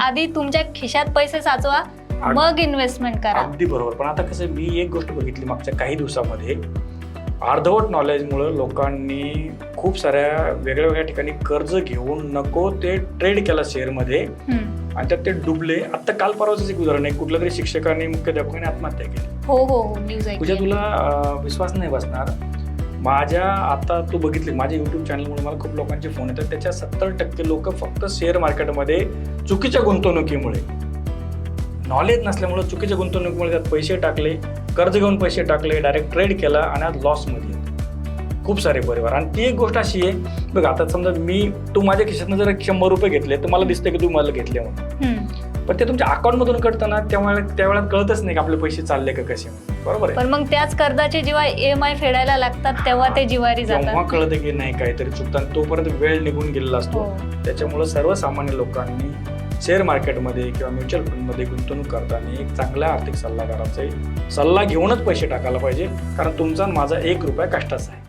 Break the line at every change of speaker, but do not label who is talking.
आधी तुमच्या खिशात पैसे साचवा, मग इन्व्हेस्टमेंट करा.
अगदी बरोबर. पण आता कसं, मी एक गोष्ट बघितली मागच्या काही दिवसामध्ये, अर्धवट नॉलेजमुळे लोकांनी खूप साऱ्या वेगळ्या वेगळ्या ठिकाणी कर्ज घेऊन नको ते ट्रेड केला शेअरमध्ये आणि त्यात ते डुबले. आता काल परवाच एक उदाहरण आहे, कुठल्या तरी शिक्षकांनी मुख्याध्यापकाने आत्महत्या केली.
हो हो न्यूज
तुझ्या तुला विश्वास नाही बसणार, माझ्या आता तू बघितली माझ्या युट्यूब चॅनलमुळे मला खूप लोकांचे फोन येतात, त्याच्या 70% लोक फक्त शेअर मार्केटमध्ये चुकीच्या गुंतवणुकीमुळे, नॉलेज नसल्यामुळे चुकीच्या गुंतवणुकीमुळे त्यात पैसे टाकले, कर्ज घेऊन पैसे टाकले, डायरेक्ट ट्रेड केला आणि आज लॉसमध्ये खूप सारे परिवार. आणि ती एक गोष्ट अशी आहे बघ, आता समजा तू माझ्या खिशातनं जर 100 रुपये घेतले तर मला दिसतं की तू मला घेतले म्हणून, पण ते तुमच्या अकाउंटमधून कळतं ना, त्यावेळेला कळतच नाही की आपले पैसे चालले का कसे, बरोबर आहे.
पण मग त्याच कर्जाचे जेव्हा EMI फेडायला लागतात तेव्हा ते जिवारी जातात,
तेव्हा कळतं की नाही काहीतरी चुकतं, तोपर्यंत वेळ निघून गेलेला असतो. त्याच्यामुळे सर्वसामान्य लोकांनी शेअर मार्केटमध्ये किंवा म्युच्युअल फंडमध्ये गुंतवणूक करताना एक चांगल्या आर्थिक सल्लागाराचा सल्ला घेऊनच पैसे टाकायला पाहिजे, कारण तुमचा माझा 1 रुपया कष्टाचा आहे.